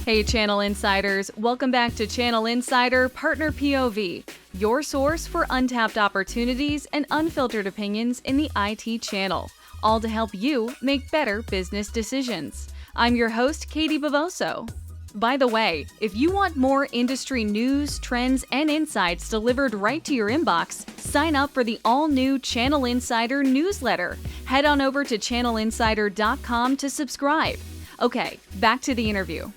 Hey Channel Insiders, welcome back to Channel Insider Partner POV, your source for untapped opportunities and unfiltered opinions in the IT channel, all to help you make better business decisions. I'm your host, Katie Bavoso. By the way, if you want more industry news, trends, and insights delivered right to your inbox, sign up for the all-new Channel Insider newsletter. Head on over to channelinsider.com to subscribe. Okay, back to the interview.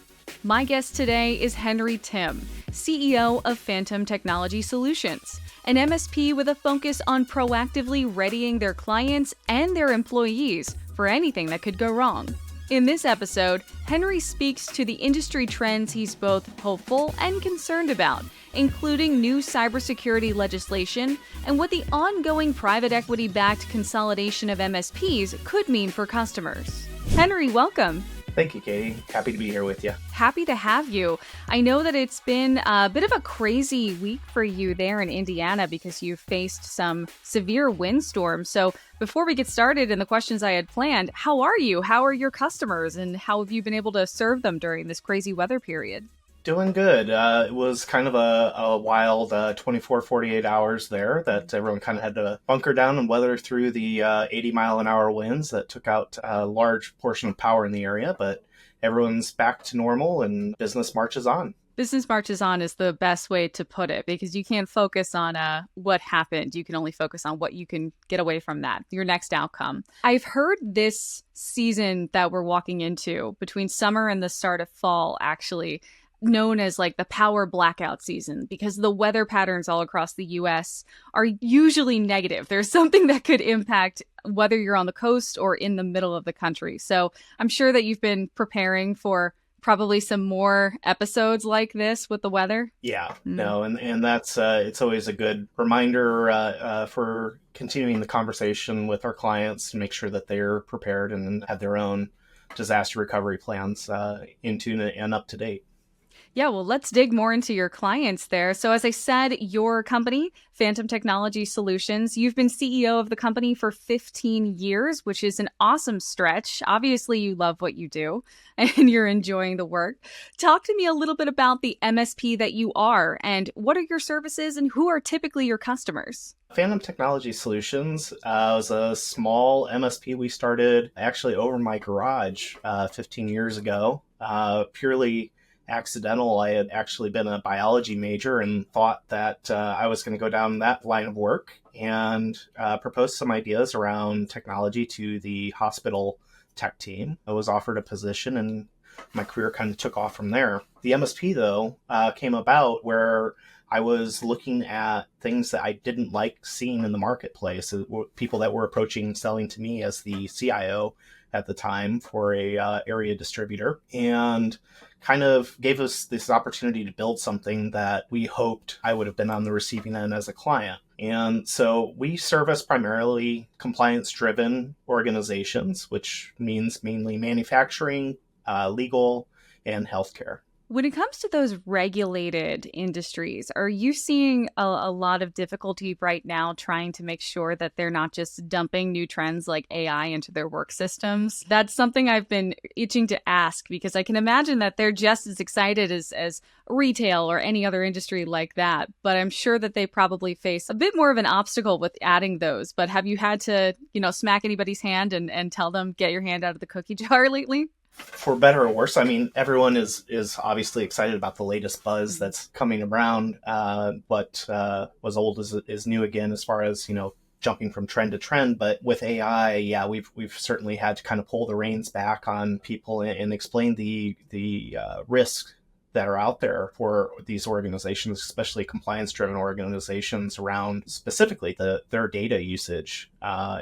My guest today is Timm, CEO of Phantom Technology Solutions, an MSP with a focus on proactively readying their clients and their employees for anything that could go wrong. In this episode, Henry speaks to the industry trends he's both hopeful and concerned about, including new cybersecurity legislation and what the ongoing private equity-backed consolidation of MSPs could mean for customers. Henry, welcome. Thank you, Katie. Happy to be here with you. Happy to have you. I know that it's been a bit of a crazy week for you there in Indiana because you've faced some severe windstorms. So before we get started in the questions I had planned, how are you? How are your customers? And how have you been able to serve them during this crazy weather period? Doing good. It was kind of a wild 24, 48 hours there that everyone kind of had to bunker down and weather through the 80-mile-an-hour winds that took out a large portion of power in the area. But everyone's back to normal and business marches on. Business marches on is the best way to put it because you can't focus on what happened. You can only focus on what you can get away from that, your next outcome. I've heard this season that we're walking into between summer and the start of fall actually known as like the power blackout season because the weather patterns all across the US are usually negative. There's something that could impact whether you're on the coast or in the middle of the country. So I'm sure that you've been preparing for probably some more episodes like this with the weather. Yeah, no, and that's it's always a good reminder for continuing the conversation with our clients to make sure that they're prepared and have their own disaster recovery plans in tune and up to date. Yeah, well, let's dig more into your clients there. So as I said, your company, Phantom Technology Solutions, you've been CEO of the company for 15 years, which is an awesome stretch. Obviously, you love what you do and you're enjoying the work. Talk to me a little bit about the MSP that you are and what are your services and who are typically your customers? Phantom Technology Solutions was a small MSP we started actually over my garage 15 years ago, purely accidental. I had actually been a biology major and thought that I was going to go down that line of work and proposed some ideas around technology to the hospital tech team. I was offered a position and my career kind of took off from there. The MSP, though, came about where I was looking at things that I didn't like seeing in the marketplace. People that were approaching selling to me as the CIO at the time for a area distributor, and kind of gave us this opportunity to build something that we hoped I would have been on the receiving end as a client. And so we service primarily compliance-driven organizations, which means mainly manufacturing, legal, and healthcare. When it comes to those regulated industries, are you seeing a lot of difficulty right now trying to make sure that they're not just dumping new trends like AI into their work systems? That's something I've been itching to ask because I can imagine that they're just as excited as retail or any other industry like that. But I'm sure that they probably face a bit more of an obstacle with adding those. But have you had to, smack anybody's hand and tell them, get your hand out of the cookie jar lately? For better or worse, I mean, everyone is obviously excited about the latest buzz that's coming around. What was old is new again, as far as jumping from trend to trend. But with AI, yeah, we've certainly had to kind of pull the reins back on people and explain the risks that are out there for these organizations, especially compliance-driven organizations, around specifically their data usage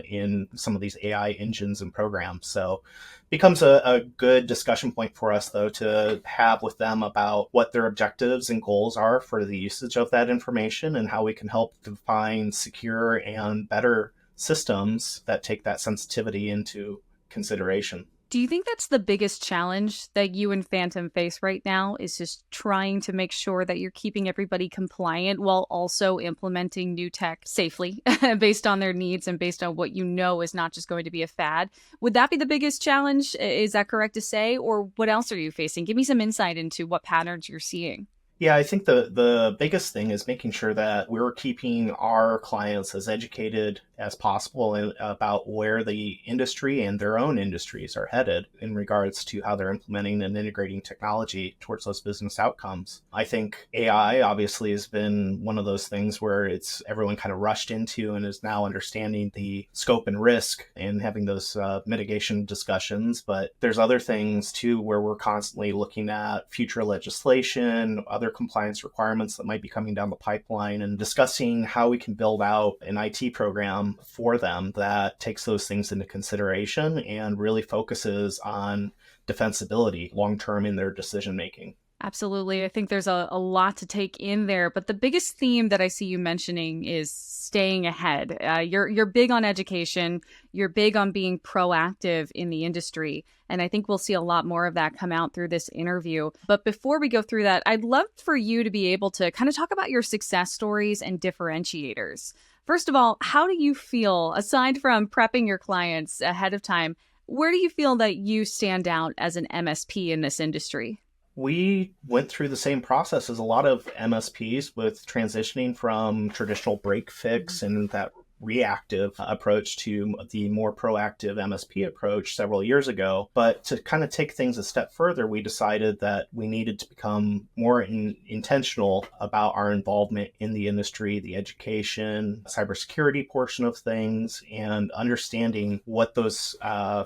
in some of these AI engines and programs. So becomes a good discussion point for us, though, to have with them about what their objectives and goals are for the usage of that information and how we can help define secure and better systems that take that sensitivity into consideration. Do you think that's the biggest challenge that you and Phantom face right now is just trying to make sure that you're keeping everybody compliant while also implementing new tech safely based on their needs and based on what you know is not just going to be a fad? Would that be the biggest challenge? Is that correct to say? Or what else are you facing? Give me some insight into what patterns you're seeing. Yeah, I think the biggest thing is making sure that we're keeping our clients as educated as possible about where the industry and their own industries are headed in regards to how they're implementing and integrating technology towards those business outcomes. I think AI obviously has been one of those things where it's everyone kind of rushed into and is now understanding the scope and risk and having those mitigation discussions. But there's other things too where we're constantly looking at future legislation, other compliance requirements that might be coming down the pipeline, and discussing how we can build out an IT program for them that takes those things into consideration and really focuses on defensibility long term in their decision making. Absolutely. I think there's a lot to take in there, but the biggest theme that I see you mentioning is staying ahead. You're big on education. You're big on being proactive in the industry, and I think we'll see a lot more of that come out through this interview. But before we go through that, I'd love for you to be able to kind of talk about your success stories and differentiators. First of all, how do you feel, aside from prepping your clients ahead of time, where do you feel that you stand out as an MSP in this industry? We went through the same process as a lot of MSPs with transitioning from traditional break fix and that reactive approach to the more proactive MSP approach several years ago. But to kind of take things a step further, we decided that we needed to become more intentional about our involvement in the industry, the education, cybersecurity portion of things, and understanding what those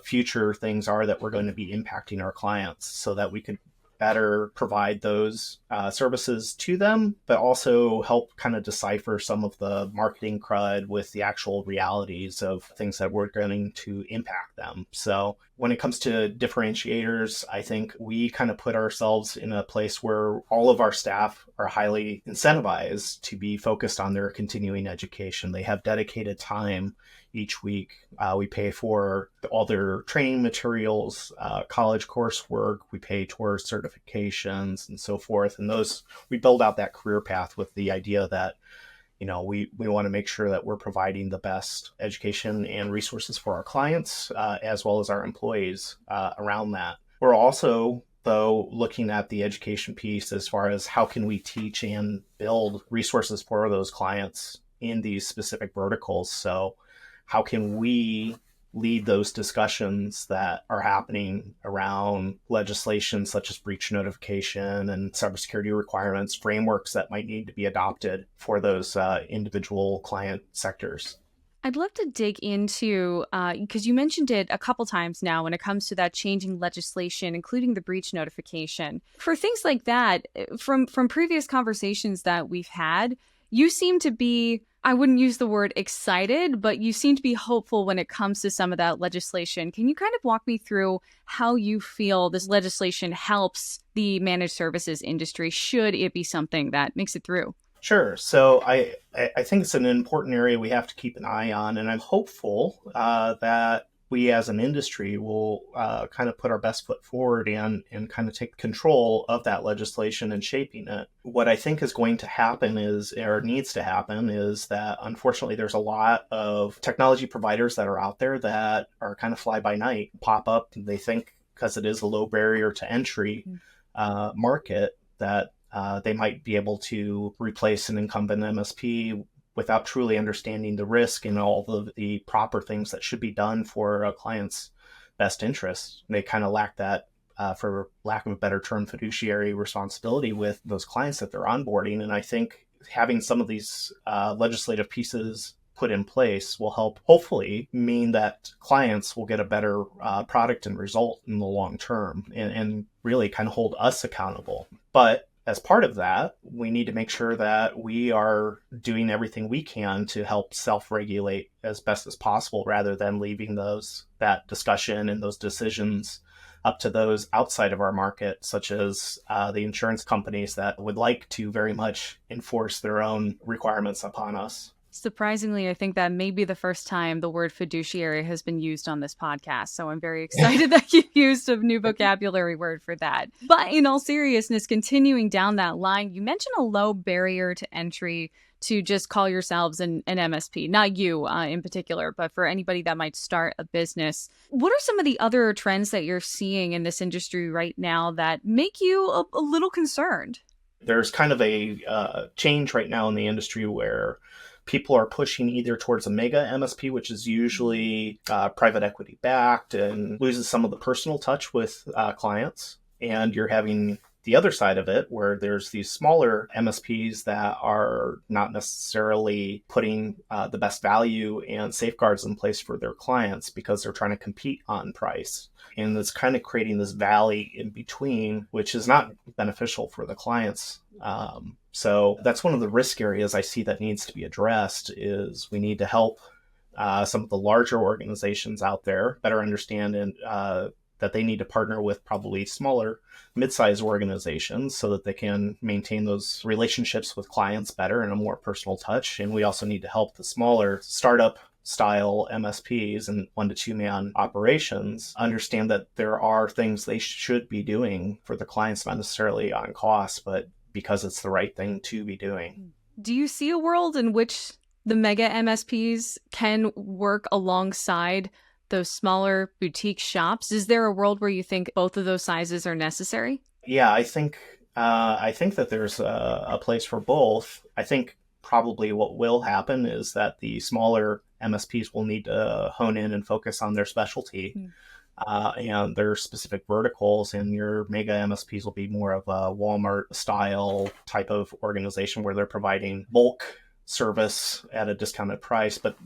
future things are that we're going to be impacting our clients so that we could better provide those services to them, but also help kind of decipher some of the marketing crud with the actual realities of things that were going to impact them. So when it comes to differentiators, I think we kind of put ourselves in a place where all of our staff are highly incentivized to be focused on their continuing education. They have dedicated time each week. We pay for all their training materials, college coursework. We pay towards certifications and so forth. And those, we build out that career path with the idea that, we want to make sure that we're providing the best education and resources for our clients, as well as our employees around that. We're also, though, looking at the education piece as far as how can we teach and build resources for those clients in these specific verticals. So how can we lead those discussions that are happening around legislation such as breach notification and cybersecurity requirements, frameworks that might need to be adopted for those individual client sectors? I'd love to dig into, because you mentioned it a couple times now when it comes to that changing legislation, including the breach notification. For things like that, from previous conversations that we've had, you seem to be, I wouldn't use the word excited, but you seem to be hopeful when it comes to some of that legislation. Can you kind of walk me through how you feel this legislation helps the managed services industry, should it be something that makes it through? Sure. So I think it's an important area we have to keep an eye on, and I'm hopeful that we as an industry will kind of put our best foot forward and kind of take control of that legislation and shaping it. What I think is going to happen is, or needs to happen, is that unfortunately there's a lot of technology providers that are out there that are kind of fly by night, pop up. They think because it is a low barrier to entry market that they might be able to replace an incumbent MSP without truly understanding the risk and all of the proper things that should be done for a client's best interests. They kind of lack that, for lack of a better term, fiduciary responsibility with those clients that they're onboarding. And I think having some of these legislative pieces put in place will help hopefully mean that clients will get a better product and result in the long term and really kind of hold us accountable. But as part of that, we need to make sure that we are doing everything we can to help self-regulate as best as possible rather than leaving that discussion and those decisions up to those outside of our market, such as the insurance companies that would like to very much enforce their own requirements upon us. Surprisingly, I think that may be the first time the word fiduciary has been used on this podcast. So I'm very excited that you used a new vocabulary word for that. But in all seriousness, continuing down that line, you mentioned a low barrier to entry to just call yourselves an MSP. Not you in particular, but for anybody that might start a business. What are some of the other trends that you're seeing in this industry right now that make you a little concerned? There's kind of a change right now in the industry where people are pushing either towards a mega MSP, which is usually private equity backed and loses some of the personal touch with clients. And you're having the other side of it where there's these smaller MSPs that are not necessarily putting the best value and safeguards in place for their clients because they're trying to compete on price. And it's kind of creating this valley in between, which is not beneficial for the clients. So that's one of the risk areas I see that needs to be addressed is we need to help some of the larger organizations out there better understand and that they need to partner with probably smaller, mid-sized organizations so that they can maintain those relationships with clients better in a more personal touch. And we also need to help the smaller startup style MSPs and 1 to 2 man operations understand that there are things they should be doing for the clients, not necessarily on cost, but because it's the right thing to be doing. Do you see a world in which the mega MSPs can work alongside those smaller boutique shops? Is there a world where you think both of those sizes are necessary? Yeah, I think that there's a place for both. I think probably what will happen is that the smaller MSPs will need to hone in and focus on their specialty and their specific verticals, and your mega MSPs will be more of a Walmart style type of organization where they're providing bulk service at a discounted price, but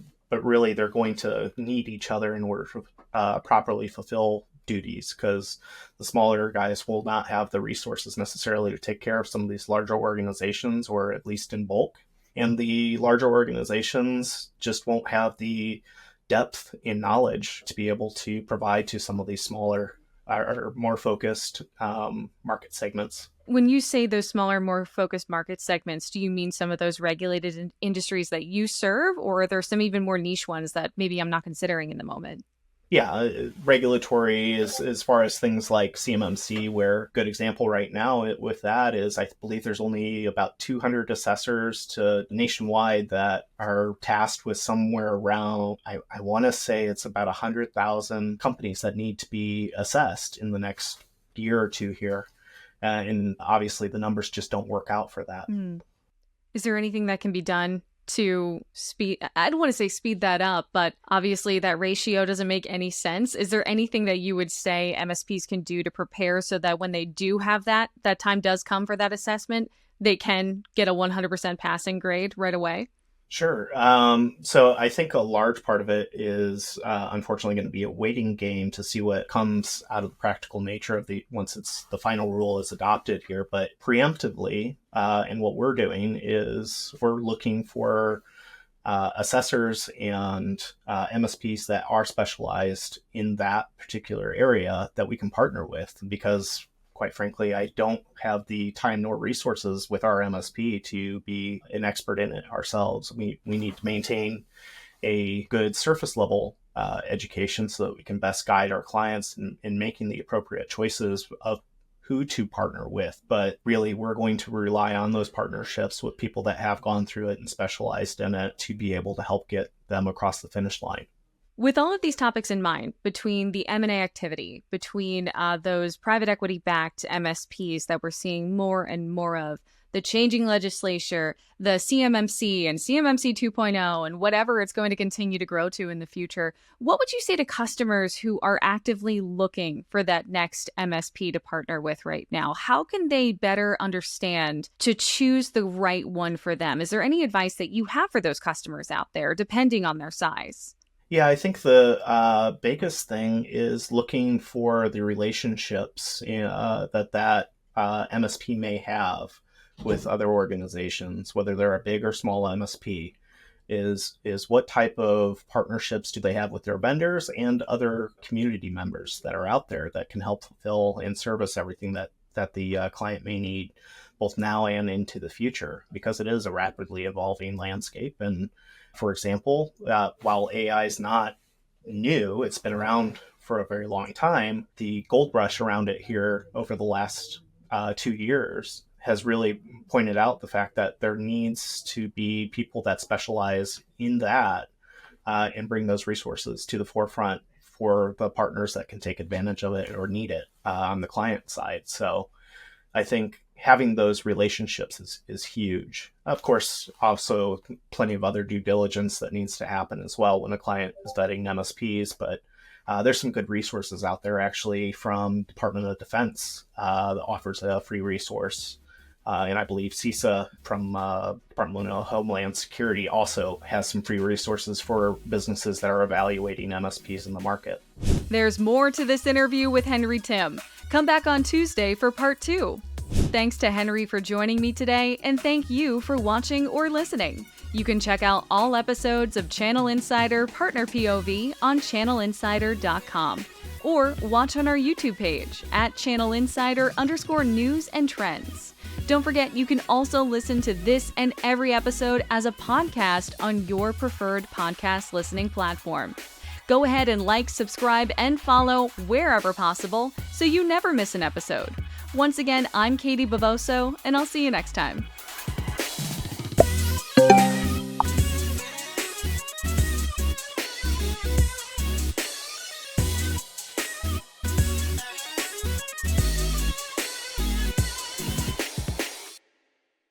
really they're going to need each other in order to properly fulfill duties, because the smaller guys will not have the resources necessarily to take care of some of these larger organizations, or at least in bulk. And the larger organizations just won't have the depth in knowledge to be able to provide to some of these smaller or more focused market segments. When you say those smaller, more focused market segments, do you mean some of those regulated industries that you serve, or are there some even more niche ones that maybe I'm not considering in the moment? Yeah, regulatory is as far as things like CMMC, where a good example right now with that is I believe there's only about 200 assessors to nationwide that are tasked with somewhere around, I want to say it's about 100,000 companies that need to be assessed in the next year or two here. And obviously the numbers just don't work out for that. Is there anything that can be done to speed, I don't want to say speed that up, but obviously that ratio doesn't make any sense. Is there anything that you would say MSPs can do to prepare so that when they do have that time does come for that assessment, they can get a 100% passing grade right away? Sure. So I think a large part of it is unfortunately going to be a waiting game to see what comes out of the practical nature of once the final rule is adopted here. But preemptively, and what we're doing is we're looking for assessors and MSPs that are specialized in that particular area that we can partner with, because quite frankly, I don't have the time nor resources with our MSP to be an expert in it ourselves. We need to maintain a good surface level education so that we can best guide our clients in making the appropriate choices of who to partner with. But really, we're going to rely on those partnerships with people that have gone through it and specialized in it to be able to help get them across the finish line. With all of these topics in mind, between the M&A activity, between those private equity-backed MSPs that we're seeing more and more of, the changing legislature, the CMMC and CMMC 2.0, and whatever it's going to continue to grow to in the future, what would you say to customers who are actively looking for that next MSP to partner with right now? How can they better understand to choose the right one for them? Is there any advice that you have for those customers out there, depending on their size? Yeah, I think the biggest thing is looking for the relationships that MSP may have with other organizations, whether they're a big or small MSP, is what type of partnerships do they have with their vendors and other community members that are out there that can help fulfill and service everything that the client may need, both now and into the future, because it is a rapidly evolving landscape. And for example, while AI is not new, it's been around for a very long time. The gold rush around it here over the last 2 years has really pointed out the fact that there needs to be people that specialize in that and bring those resources to the forefront for the partners that can take advantage of it or need it on the client side. So I think having those relationships is huge. Of course, also plenty of other due diligence that needs to happen as well when a client is vetting MSPs, but there's some good resources out there actually from Department of Defense that offers a free resource. And I believe CISA from Department of Homeland Security also has some free resources for businesses that are evaluating MSPs in the market. There's more to this interview with Henry Timm. Come back on Tuesday for part 2. Thanks to Henry for joining me today, and thank you for watching or listening. You can check out all episodes of Channel Insider Partner POV on channelinsider.com or watch on our YouTube page at channelinsider_news and trends. Don't forget, you can also listen to this and every episode as a podcast on your preferred podcast listening platform. Go ahead and like, subscribe, and follow wherever possible so you never miss an episode. Once again, I'm Katie Bavoso, and I'll see you next time.